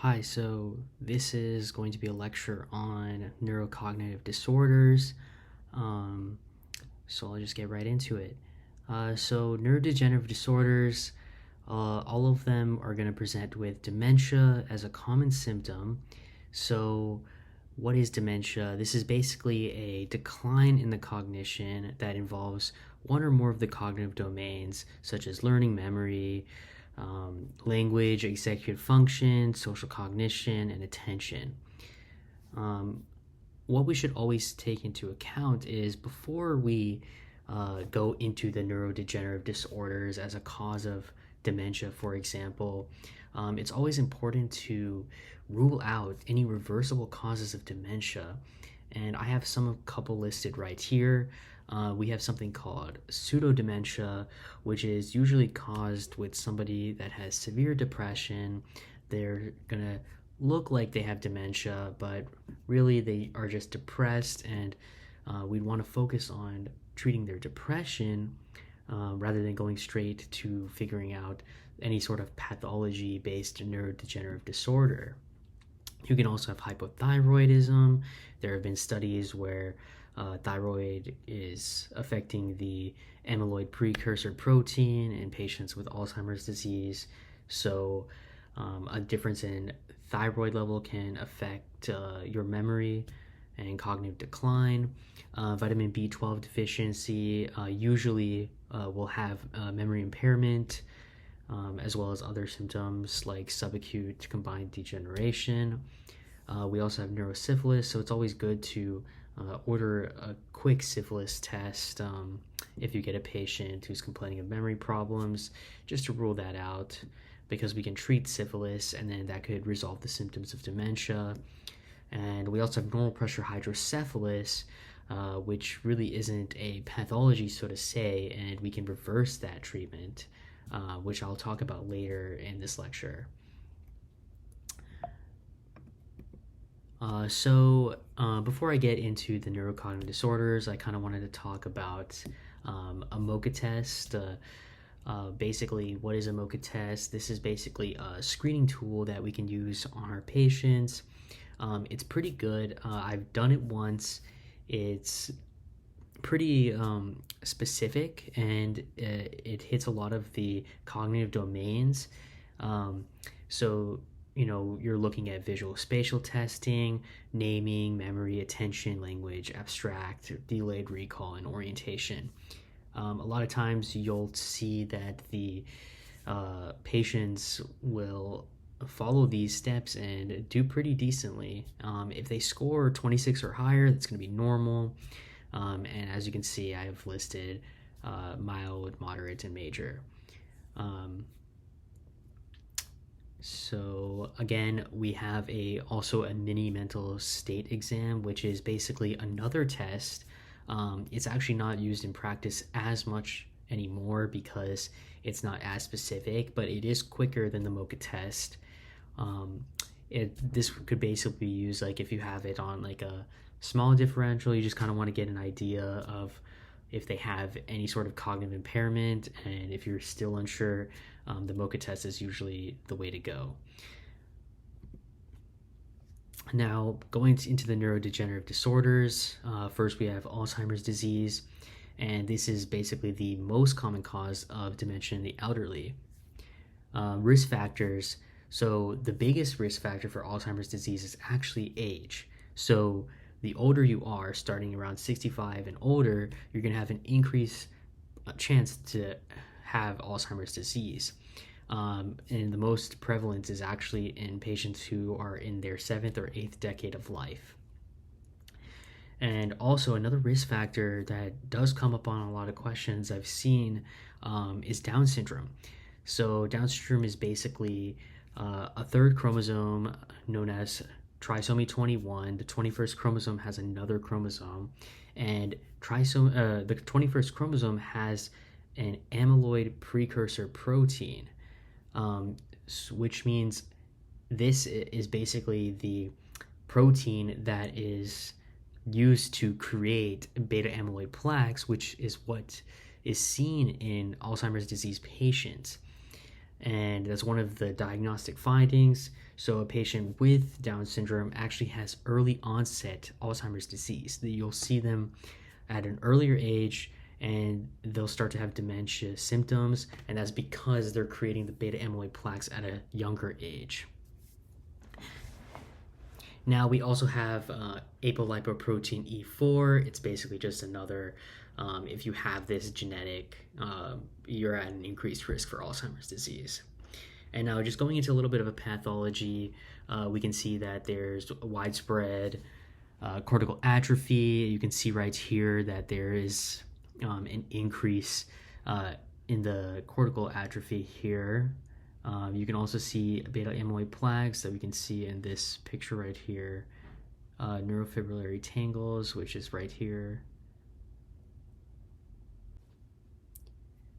Hi, so this is going to be a lecture on neurocognitive disorders. Um, so I'll just get right into it. So neurodegenerative disorders, all of them are going to present with dementia as a common symptom. So what is dementia? This is basically a decline in the cognition that involves one or more of the cognitive domains, such as learning, memory, language, executive function, social cognition, and attention. Um, what we should always take into account is before we go into the neurodegenerative disorders as a cause of dementia, for example, it's always important to rule out any reversible causes of dementia. And I have a couple listed right here. We have something called pseudodementia, which is usually caused with somebody that has severe depression. They're gonna look like they have dementia, but really they are just depressed, and we'd want to focus on treating their depression rather than going straight to figuring out any sort of pathology-based neurodegenerative disorder. You can also have hypothyroidism. There have been studies where thyroid is affecting the amyloid precursor protein in patients with Alzheimer's disease. So, a difference in thyroid level can affect your memory and cognitive decline. Vitamin B12 deficiency usually will have memory impairment, as well as other symptoms like subacute combined degeneration. We also have neurosyphilis, so it's always good to order a quick syphilis test if you get a patient who's complaining of memory problems, just to rule that out, because we can treat syphilis and then that could resolve the symptoms of dementia. And we also have normal pressure hydrocephalus, which really isn't a pathology, so to say, and we can reverse that treatment, which I'll talk about later in this lecture. Before I get into the neurocognitive disorders, I kind of wanted to talk about a MOCA test. Basically, what is a MOCA test? This is basically a screening tool that we can use on our patients. It's pretty good. I've done it once. It's pretty specific, and it hits a lot of the cognitive domains. So you're looking at visual spatial testing, naming, memory, attention, language, abstract, delayed recall, and orientation. A lot of times you'll see that the patients will follow these steps and do pretty decently. If they score 26 or higher, that's going to be normal. And as you can see, I have listed mild, moderate, and major. So again, we have also a mini mental state exam, which is basically another test. It's actually not used in practice as much anymore because it's not as specific, but it is quicker than the MOCA test. This could basically be used like if you have it on like a small differential, you just kind of want to get an idea of if they have any sort of cognitive impairment, and if you're still unsure, the MOCA test is usually the way to go. Now, going into the neurodegenerative disorders, first we have Alzheimer's disease, and this is basically the most common cause of dementia in the elderly. Risk factors. So the biggest risk factor for Alzheimer's disease is actually age. So the older you are, starting around 65 and older, you're going to have an increased chance to have Alzheimer's disease. And the most prevalence is actually in patients who are in their 7th or 8th decade of life. And also another risk factor that does come up on a lot of questions I've seen is Down syndrome. So Down syndrome is basically a third chromosome known as trisomy 21. The 21st chromosome has another chromosome, and the 21st chromosome has an amyloid precursor protein, which means this is basically the protein that is used to create beta amyloid plaques, which is what is seen in Alzheimer's disease patients. and that's one of the diagnostic findings. So a patient with Down syndrome actually has early onset Alzheimer's disease. You'll see them at an earlier age, and they'll start to have dementia symptoms, and that's because they're creating the beta amyloid plaques at a younger age. Now we also have apolipoprotein E4. It's basically just another, if you have this genetic, you're at an increased risk for Alzheimer's disease. And now just going into a little bit of a pathology, we can see that there's widespread cortical atrophy. You can see right here that there is an increase in the cortical atrophy here. You can also see beta amyloid plaques that we can see in this picture right here. Neurofibrillary tangles, which is right here.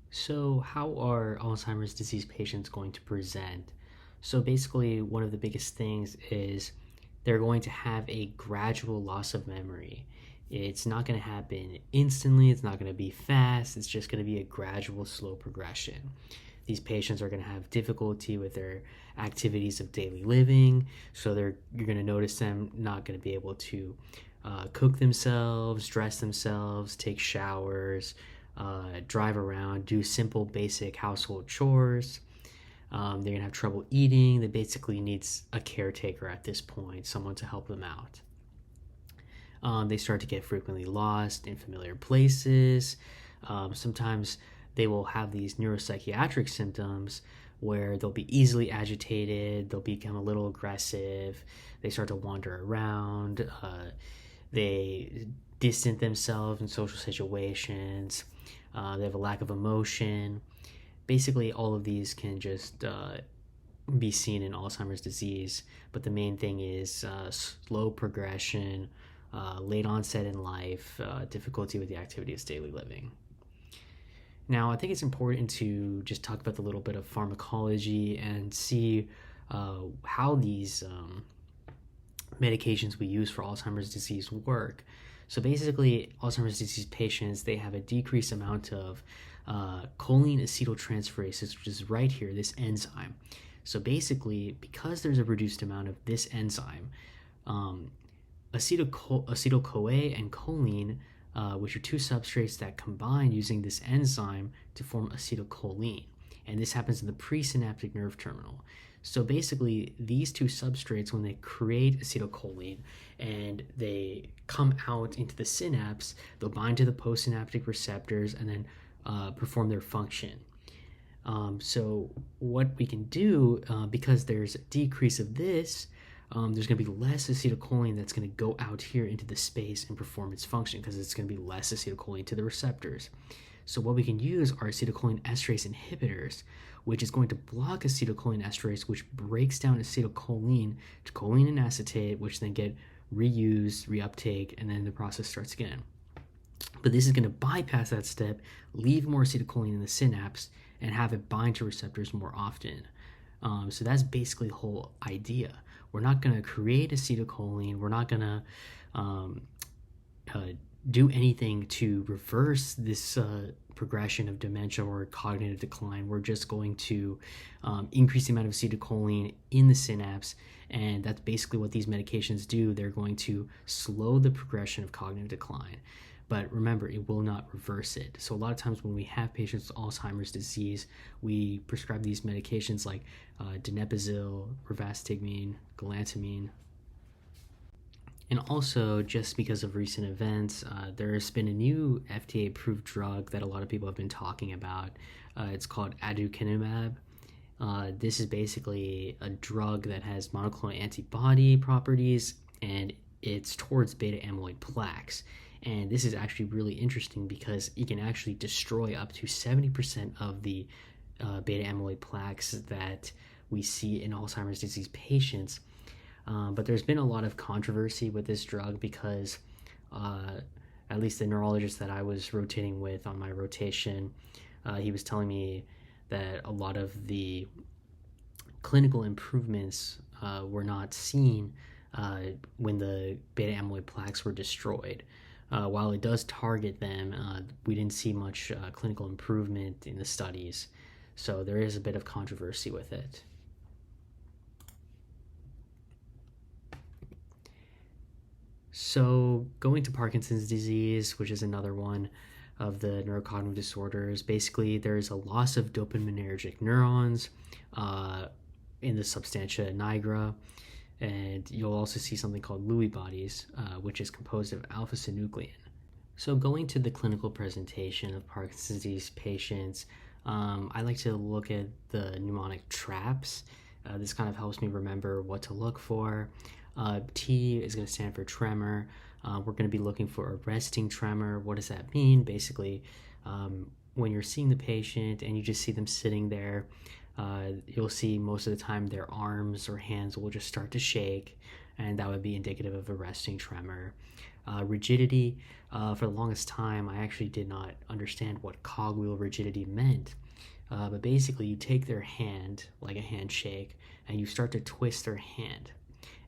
So how are Alzheimer's disease patients going to present? So basically, one of the biggest things is they're going to have a gradual loss of memory. It's not going to happen instantly. It's not going to be fast. It's just going to be a gradual, slow progression. These patients are going to have difficulty with their activities of daily living. So you're going to notice them not going to be able to cook themselves, dress themselves, take showers, drive around, do simple basic household chores. They're going to have trouble eating. They basically need a caretaker at this point, someone to help them out. They start to get frequently lost in familiar places. Sometimes they will have these neuropsychiatric symptoms where they'll be easily agitated, they'll become a little aggressive, they start to wander around, they distance themselves in social situations, they have a lack of emotion. Basically, all of these can just be seen in Alzheimer's disease, but the main thing is slow progression, late onset in life, difficulty with the activities of daily living. Now, I think it's important to just talk about a little bit of pharmacology and see how these medications we use for Alzheimer's disease work. So basically, Alzheimer's disease patients, they have a decreased amount of choline acetyltransferase, which is right here, this enzyme. So basically, because there's a reduced amount of this enzyme, acetyl-CoA and choline, which are two substrates that combine using this enzyme to form acetylcholine. And this happens in the presynaptic nerve terminal. So basically, these two substrates, when they create acetylcholine and they come out into the synapse, they'll bind to the postsynaptic receptors and then perform their function. So what we can do, because there's a decrease of this, there's going to be less acetylcholine that's going to go out here into the space and perform its function because it's going to be less acetylcholine to the receptors. So what we can use are acetylcholine esterase inhibitors, which is going to block acetylcholine esterase, which breaks down acetylcholine to choline and acetate, which then get reused, reuptake, and then the process starts again. But this is going to bypass that step, leave more acetylcholine in the synapse, and have it bind to receptors more often. So that's basically the whole idea. We're not going to create acetylcholine. We're not going to do anything to reverse this progression of dementia or cognitive decline. We're just going to increase the amount of acetylcholine in the synapse, and that's basically what these medications do. They're going to slow the progression of cognitive decline. But remember, it will not reverse it. So a lot of times when we have patients with Alzheimer's disease, we prescribe these medications like donepezil, rivastigmine, galantamine. And also, just because of recent events, there's been a new FDA-approved drug that a lot of people have been talking about. It's called aducanumab. This is basically a drug that has monoclonal antibody properties, and it's towards beta amyloid plaques. And this is actually really interesting because it can actually destroy up to 70% of the beta amyloid plaques that we see in Alzheimer's disease patients. But there's been a lot of controversy with this drug because at least the neurologist that I was rotating with on my rotation, he was telling me that a lot of the clinical improvements were not seen when the beta amyloid plaques were destroyed. While it does target them, we didn't see much clinical improvement in the studies. So there is a bit of controversy with it. So going to Parkinson's disease, which is another one of the neurocognitive disorders, basically there's a loss of dopaminergic neurons in the substantia nigra, and you'll also see something called Lewy bodies, which is composed of alpha-synuclein. So going to the clinical presentation of Parkinson's disease patients, I like to look at the mnemonic TRAPS. This kind of helps me remember what to look for. T is going to stand for tremor. We're going to be looking for a resting tremor. What does that mean? Basically, when you're seeing the patient and you just see them sitting there, you'll see most of the time their arms or hands will just start to shake, and that would be indicative of a resting tremor. Rigidity, for the longest time, I actually did not understand what cogwheel rigidity meant. But basically, you take their hand, like a handshake, and you start to twist their hand.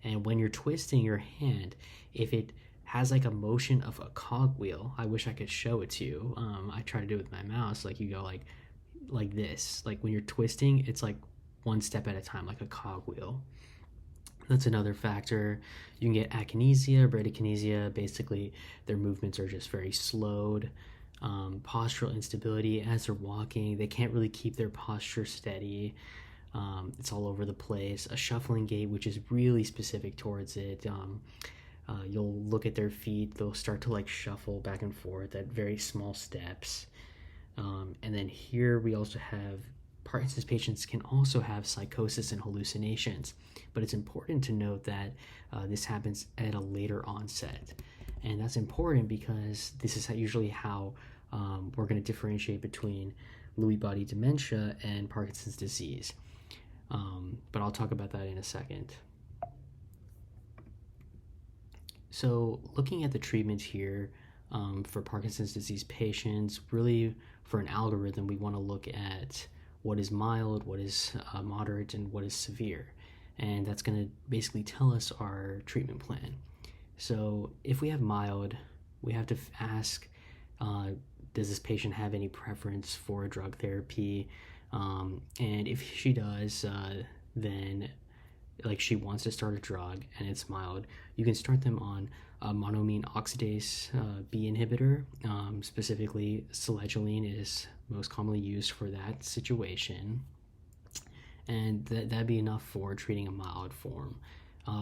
And when you're twisting your hand, if it has like a motion of a cogwheel, I wish I could show it to you. I try to do it with my mouse. Like you go like this. Like when you're twisting, it's like one step at a time, like a cogwheel. That's another factor. You can get akinesia, bradykinesia. Basically, their movements are just very slowed. Postural instability as they're walking. They can't really keep their posture steady. It's all over the place. A shuffling gait, which is really specific towards it. You'll look at their feet. They'll start to like shuffle back and forth at very small steps. And then here we also have Parkinson's patients can also have psychosis and hallucinations. But it's important to note that this happens at a later onset. And that's important because this is usually how we're going to differentiate between Lewy body dementia and Parkinson's disease. But I'll talk about that in a second. So looking at the treatment here for Parkinson's disease patients, really for an algorithm, we want to look at what is mild, what is moderate, and what is severe. And that's going to basically tell us our treatment plan. So if we have mild, we have to ask, does this patient have any preference for drug therapy? And if she does, then like she wants to start a drug and it's mild, you can start them on a monoamine oxidase B inhibitor. Specifically, selegiline is most commonly used for that situation. And that'd be enough for treating a mild form.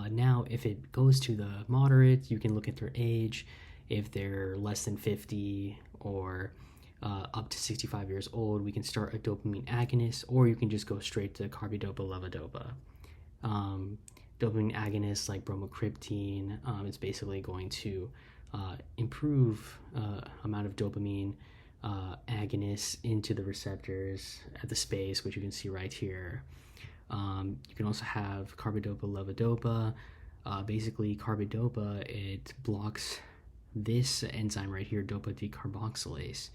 Now, if it goes to the moderate, you can look at their age. If they're less than 50 or up to 65 years old, we can start a dopamine agonist, or you can just go straight to carbidopa levodopa. Dopamine agonists like bromocriptine, it's basically going to improve amount of dopamine agonists into the receptors at the space, which you can see right here. You can also have carbidopa levodopa. Basically, carbidopa, it blocks this enzyme right here, dopa decarboxylase.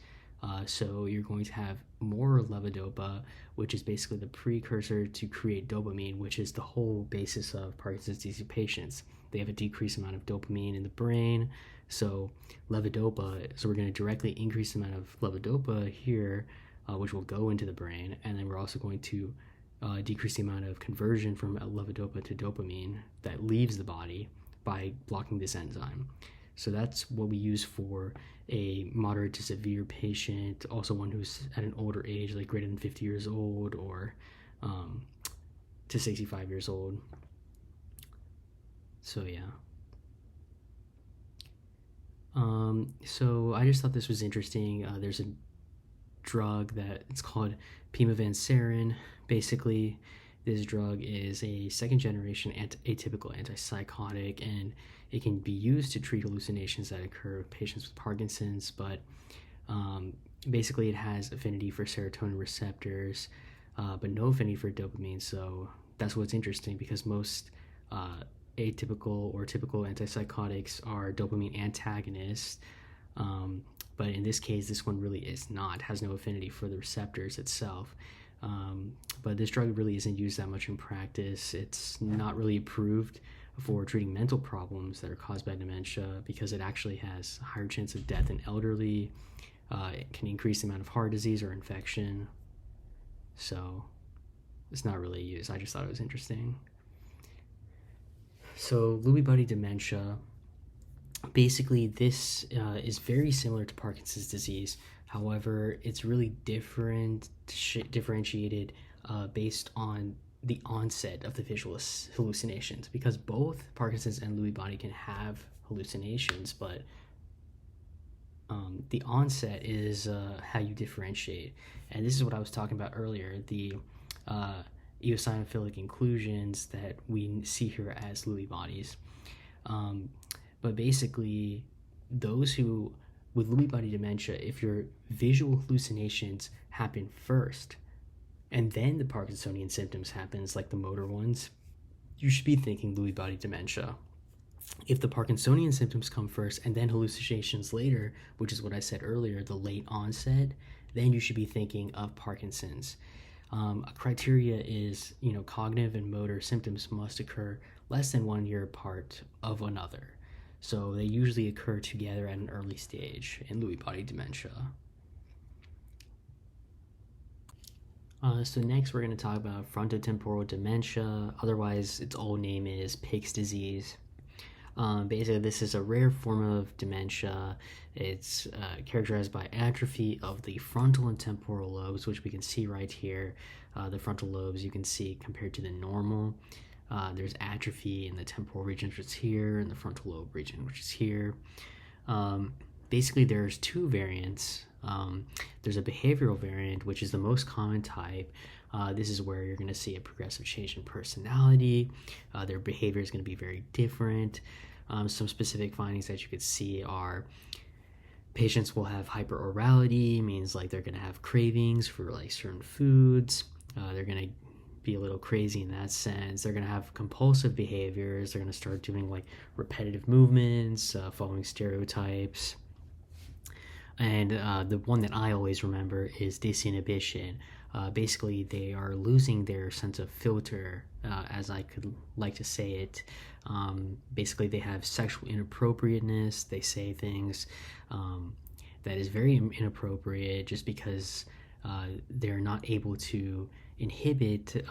So you're going to have more levodopa, which is basically the precursor to create dopamine, which is the whole basis of Parkinson's disease patients. They have a decreased amount of dopamine in the brain. So levodopa, so we're going to directly increase the amount of levodopa here, which will go into the brain. And then we're also going to decrease the amount of conversion from levodopa to dopamine that leaves the body by blocking this enzyme. So that's what we use for a moderate to severe patient, also one who's at an older age, like greater than 50 years old or to 65 years old. So yeah. So I just thought this was interesting. There's a drug that it's called pimavanserin. Basically, this drug is a second-generation atypical antipsychotic, and it can be used to treat hallucinations that occur with patients with Parkinson's, but basically it has affinity for serotonin receptors, but no affinity for dopamine. So that's what's interesting, because most atypical or typical antipsychotics are dopamine antagonists, but in this case, this one really is not, has no affinity for the receptors itself. But this drug really isn't used that much in practice. It's not really approved for treating mental problems that are caused by dementia because it actually has a higher chance of death in elderly. It can increase the amount of heart disease or infection. so it's not really used. I just thought it was interesting. So Lewy body dementia, basically this is very similar to Parkinson's disease. However, it's really differentiated based on the onset of the visual hallucinations, because both Parkinson's and Lewy body can have hallucinations, but the onset is how you differentiate. And this is what I was talking about earlier, the eosinophilic inclusions that we see here as Lewy bodies. But basically, those who, with Lewy body dementia, if your visual hallucinations happen first, and then the Parkinsonian symptoms happens, like the motor ones, you should be thinking Lewy body dementia. If the Parkinsonian symptoms come first and then hallucinations later, which is what I said earlier, the late onset, then you should be thinking of Parkinson's. A criteria is, cognitive and motor symptoms must occur less than 1 year apart of another. So they usually occur together at an early stage in Lewy body dementia. So next we're going to talk about frontotemporal dementia. Otherwise, its old name is Pick's disease. Basically, this is a rare form of dementia. It's characterized by atrophy of the frontal and temporal lobes, which we can see right here. The frontal lobes you can see compared to the normal. There's atrophy in the temporal region, which is here, and the frontal lobe region, which is here. Basically, there's two variants. There's a behavioral variant, which is the most common type. This is where you're going to see a progressive change in personality. Their behavior is going to be very different. Some specific findings that you could see are patients will have hyperorality, means like they're going to have cravings for like certain foods. They're going to be a little crazy in that sense. They're going to have compulsive behaviors. They're going to start doing like repetitive movements, following stereotypes. And the one that I always remember is disinhibition. Basically, they are losing their sense of filter, as I could like to say it. Basically, they have sexual inappropriateness. They say things that is very inappropriate just because they're not able to inhibit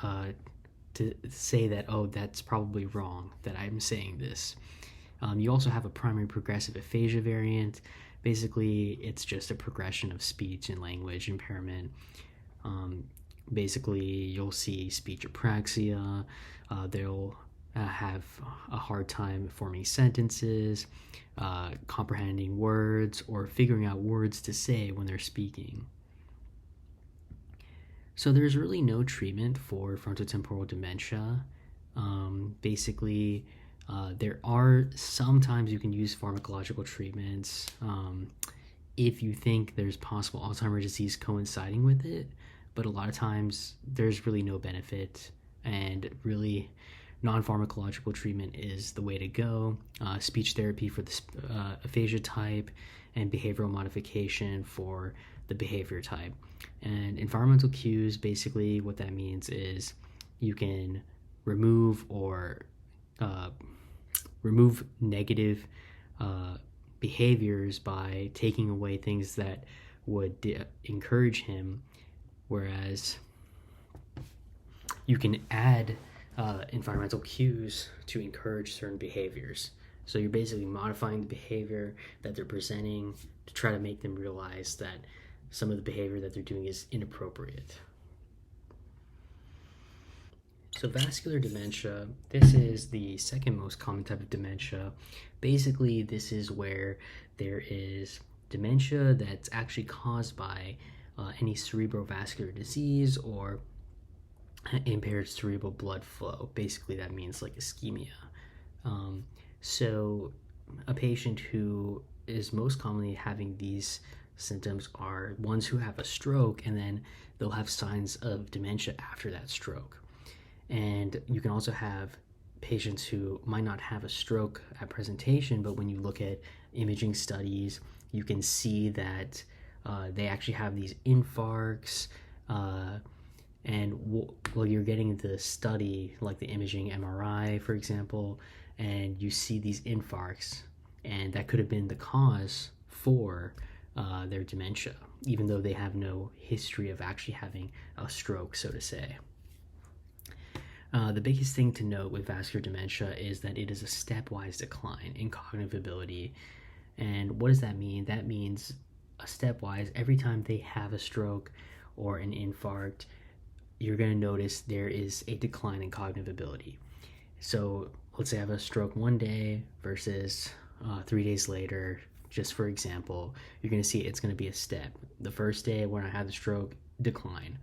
to say that, oh, that's probably wrong that I'm saying this. You also have a primary progressive aphasia variant. Basically, it's just a progression of speech and language impairment. Basically, you'll see speech apraxia. They'll have a hard time forming sentences, comprehending words, or figuring out words to say when they're speaking. So there's really no treatment for frontotemporal dementia. Basically, there are sometimes you can use pharmacological treatments if you think there's possible Alzheimer's disease coinciding with it, but a lot of times there's really no benefit, and really non-pharmacological treatment is the way to go. Speech therapy for the aphasia type, and behavioral modification for the behavior type. And environmental cues, basically what that means is you can remove negative behaviors by taking away things that would encourage him, whereas you can add environmental cues to encourage certain behaviors. So you're basically modifying the behavior that they're presenting to try to make them realize that some of the behavior that they're doing is inappropriate. So vascular dementia, this is the second most common type of dementia. Basically, this is where there is dementia that's actually caused by any cerebrovascular disease or impaired cerebral blood flow. Basically, that means like ischemia. So a patient who is most commonly having these symptoms are ones who have a stroke, and then they'll have signs of dementia after that stroke. And you can also have patients who might not have a stroke at presentation, but when you look at imaging studies, you can see that they actually have these infarcts, and well, you're getting the study, like the imaging MRI, for example, and you see these infarcts, and that could have been the cause for their dementia, even though they have no history of actually having a stroke, so to say. The biggest thing to note with vascular dementia is that it is a stepwise decline in cognitive ability. And what does that mean? That means a stepwise, every time they have a stroke or an infarct, you're going to notice there is a decline in cognitive ability. So let's say I have a stroke one day versus 3 days later, just for example, you're going to see it's going to be a step. The first day when I had the stroke, decline.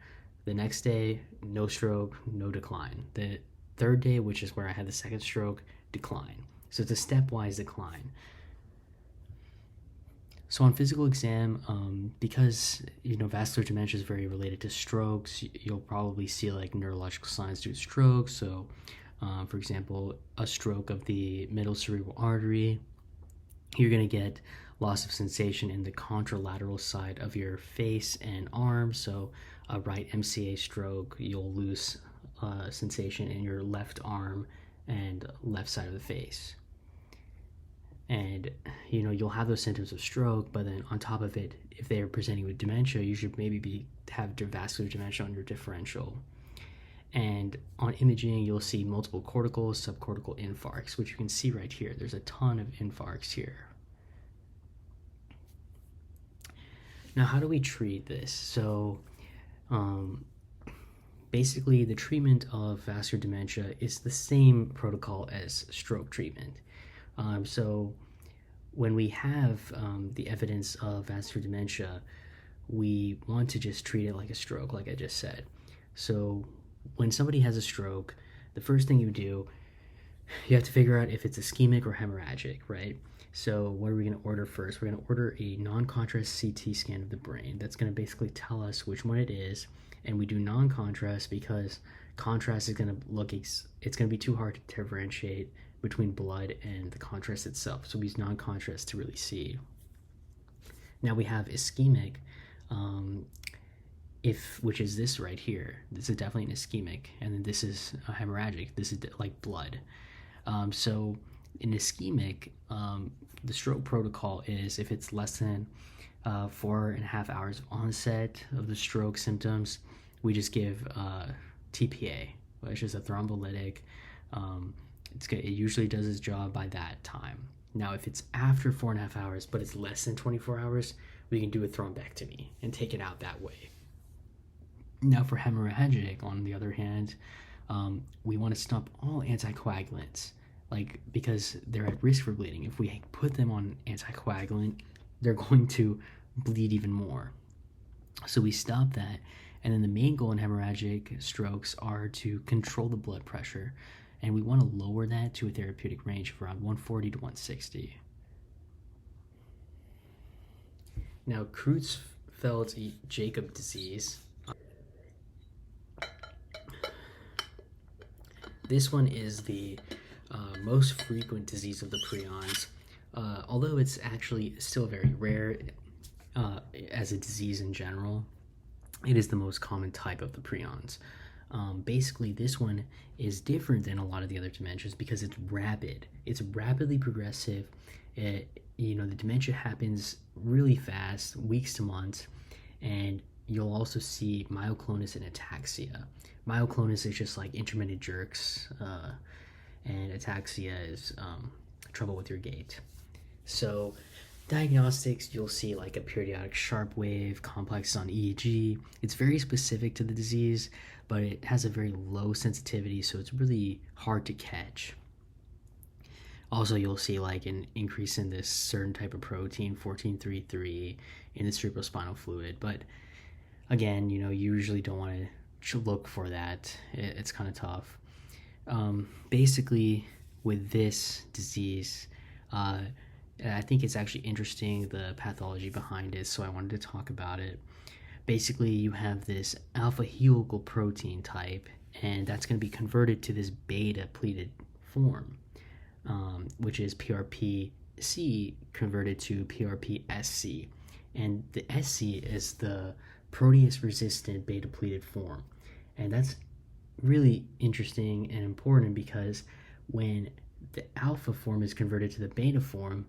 The next day, no stroke, no decline. The third day, which is where I had the second stroke, decline. So it's a stepwise decline. So on physical exam, because vascular dementia is very related to strokes, you'll probably see like neurological signs due to stroke. So, for example, a stroke of the middle cerebral artery, you're going to get loss of sensation in the contralateral side of your face and arm. So a right MCA stroke, you'll lose sensation in your left arm and left side of the face. And you'll have those symptoms of stroke, but then on top of it, if they're presenting with dementia, you should maybe have vascular dementia on your differential. And on imaging, you'll see multiple cortical, subcortical infarcts, which you can see right here. There's a ton of infarcts here. Now, how do we treat this? So basically, the treatment of vascular dementia is the same protocol as stroke treatment. So when we have the evidence of vascular dementia, we want to just treat it like a stroke, like I just said. So when somebody has a stroke, the first thing you do, you have to figure out if it's ischemic or hemorrhagic, right? So what are we going to order first? We're going to order a non-contrast CT scan of the brain. That's going to basically tell us which one it is. And we do non-contrast because contrast is going to it's going to be too hard to differentiate between blood and the contrast itself. So we use non-contrast to really see. Now we have ischemic, which is this right here. This is definitely an ischemic, and then this is a hemorrhagic. This is like blood. So in ischemic, the stroke protocol is if it's less than 4.5 hours of onset of the stroke symptoms, we just give TPA, which is a thrombolytic. It usually does its job by that time. Now, if it's after 4.5 hours, but it's less than 24 hours, we can do a thrombectomy and take it out that way. Now, for hemorrhagic, on the other hand, we want to stop all anticoagulants, because they're at risk for bleeding. If we put them on anticoagulant, they're going to bleed even more. So we stop that, and then the main goal in hemorrhagic strokes are to control the blood pressure, and we want to lower that to a therapeutic range of around 140 to 160. Now, Creutzfeldt-Jakob disease. This one is the most frequent disease of the prions, although it's actually still very rare as a disease in general. It is the most common type of the prions. Basically, this one is different than a lot of the other dementias because it's rapid. It's rapidly progressive. The dementia happens really fast, weeks to months, and you'll also see myoclonus and ataxia. Myoclonus is just like intermittent jerks, and ataxia is trouble with your gait. So diagnostics, you'll see like a periodic sharp wave, complexes on EEG. It's very specific to the disease, but it has a very low sensitivity, so it's really hard to catch. Also, you'll see like an increase in this certain type of protein, 1433, in the cerebrospinal fluid. But again, you usually don't want to look for that. It's kind of tough. Basically, with this disease, I think it's actually interesting, the pathology behind it, so I wanted to talk about it. Basically, you have this alpha helical protein type, and that's going to be converted to this beta-pleated form, which is PRP-C converted to PRP-SC. And the SC is the protease-resistant beta-pleated form. And that's really interesting and important because when the alpha form is converted to the beta form,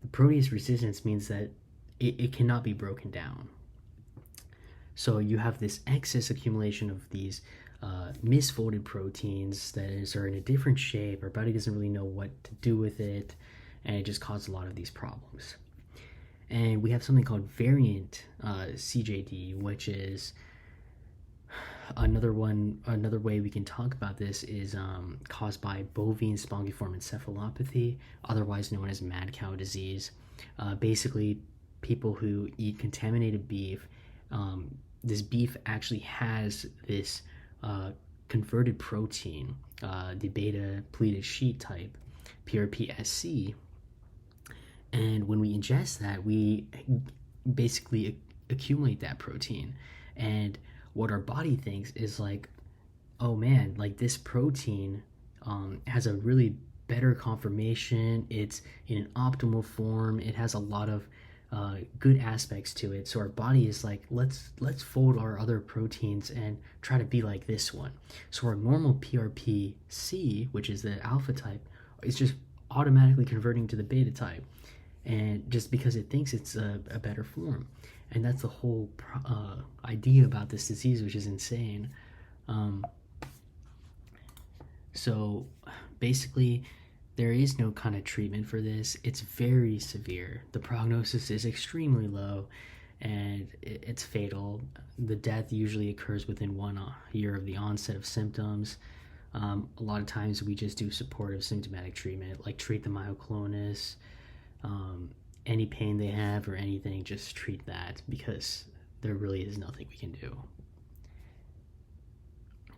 the protease resistance means that it cannot be broken down. So you have this excess accumulation of these misfolded proteins that are in a different shape. Our body doesn't really know what to do with it, and it just causes a lot of these problems. And we have something called variant CJD, which is another way we can talk about this is caused by bovine spongiform encephalopathy, otherwise known as mad cow disease. Basically, people who eat contaminated beef, this beef actually has this converted protein, the beta pleated sheet type, PRPSC. And when we ingest that, we basically accumulate that protein. And what our body thinks is like, oh man, like this protein has a really better conformation. It's in an optimal form. It has a lot of good aspects to it. So our body is like, let's fold our other proteins and try to be like this one. So our normal PRPC, which is the alpha type, is just automatically converting to the beta type, and just because it thinks it's a better form. And that's the whole idea about this disease, which is insane. So basically, there is no kind of treatment for this. It's very severe. The prognosis is extremely low, and it's fatal. The death usually occurs within 1 year of the onset of symptoms. A lot of times we just do supportive symptomatic treatment, like treat the myoclonus. Any pain they have or anything, just treat that, because there really is nothing we can do.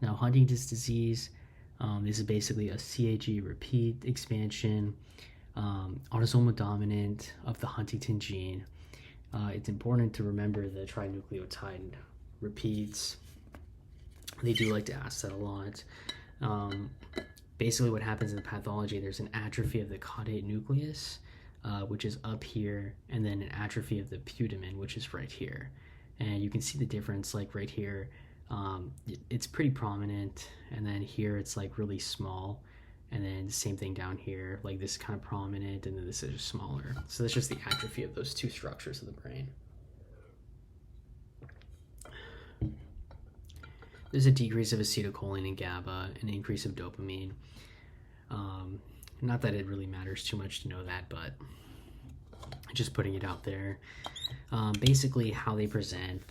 Now, Huntington's disease, this is basically a CAG repeat expansion, autosomal dominant of the Huntington gene. It's important to remember the trinucleotide repeats. They do like to ask that a lot. Basically what happens in the pathology, there's an atrophy of the caudate nucleus, which is up here, and then an atrophy of the putamen, which is right here. And you can see the difference, like right here, it's pretty prominent, and then here it's like really small, and then same thing down here, like this is kind of prominent, and then this is just smaller. So that's just the atrophy of those two structures of the brain. There's a decrease of acetylcholine and GABA, an increase of dopamine. Not that it really matters too much to know that, but just putting it out there. Basically, how they present,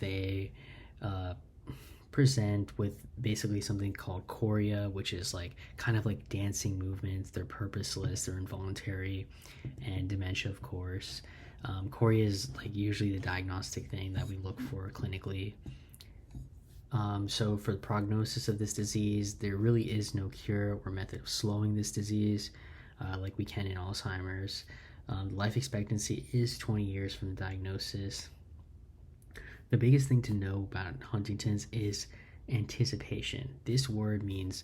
present with basically something called chorea, which is like kind of like dancing movements. They're purposeless, they're involuntary, and dementia, of course. Chorea is like usually the diagnostic thing that we look for clinically. So for the prognosis of this disease, there really is no cure or method of slowing this disease like we can in Alzheimer's. Life expectancy is 20 years from the diagnosis. The biggest thing to know about Huntington's is anticipation. This word means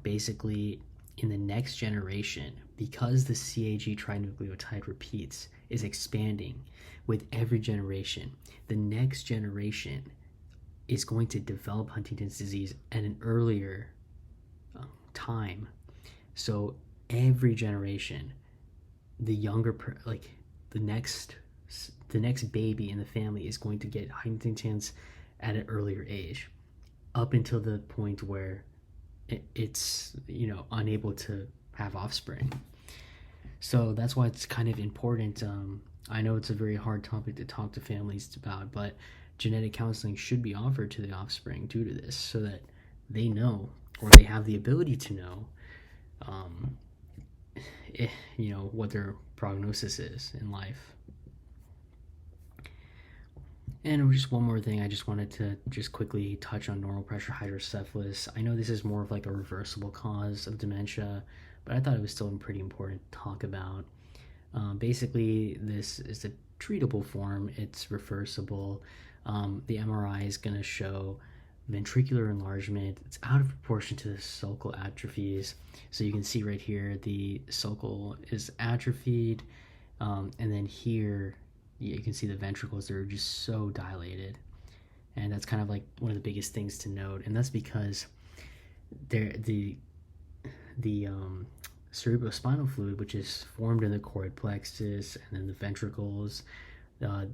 basically in the next generation, because the CAG trinucleotide repeats is expanding with every generation, the next generation is going to develop Huntington's disease at an earlier time. So every generation, the younger, the next baby in the family is going to get Huntington's at an earlier age, up until the point where it's unable to have offspring. So that's why it's kind of important. I know it's a very hard topic to talk to families about, but genetic counseling should be offered to the offspring due to this, so that they know, or they have the ability to know, what their prognosis is in life. And just one more thing, I just wanted to just quickly touch on normal pressure hydrocephalus. I know this is more of like a reversible cause of dementia, but I thought it was still pretty important to talk about. Basically, this is a treatable form. It's reversible. The MRI is going to show ventricular enlargement. It's out of proportion to the sulcal atrophies. So you can see right here, the sulcal is atrophied. And then here, you can see the ventricles, they're just so dilated. And that's kind of like one of the biggest things to note. And that's because the cerebrospinal fluid, which is formed in the choroid plexus, and then the ventricles,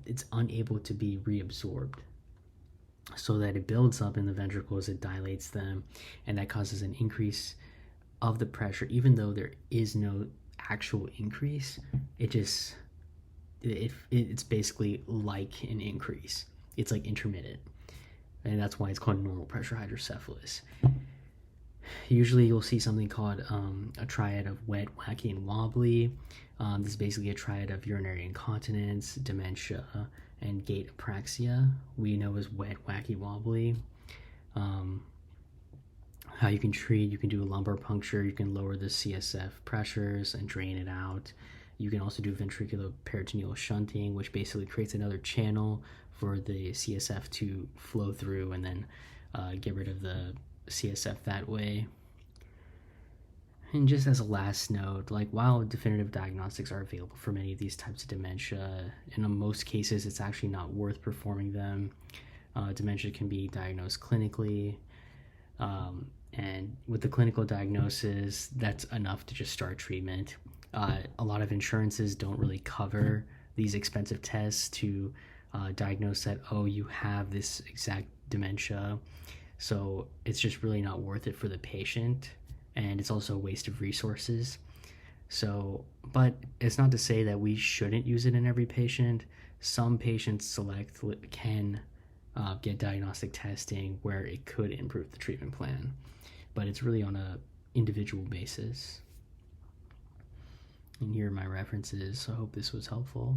it's unable to be reabsorbed, so that it builds up in the ventricles, it dilates them, and that causes an increase of the pressure. Even though there is no actual increase, it's basically like an increase. It's like intermittent, and that's why it's called normal pressure hydrocephalus. Usually you'll see something called a triad of wet, wacky, and wobbly. This is basically a triad of urinary incontinence, dementia, and gait apraxia. We know as wet, wacky, wobbly. How you can treat: you can do a lumbar puncture, you can lower the CSF pressures and drain it out. You can also do ventricular peritoneal shunting, which basically creates another channel for the CSF to flow through, and then get rid of the CSF that way. And just as a last note, like, while definitive diagnostics are available for many of these types of dementia, in most cases it's actually not worth performing them. Dementia can be diagnosed clinically, and with the clinical diagnosis, that's enough to just start treatment. A lot of insurances don't really cover these expensive tests to diagnose that, oh, you have this exact dementia. So it's just really not worth it for the patient, and it's also a waste of resources. So, but it's not to say that we shouldn't use it in every patient. Some patients can get diagnostic testing where it could improve the treatment plan, but it's really on a individual basis. And here are my references. So I hope this was helpful.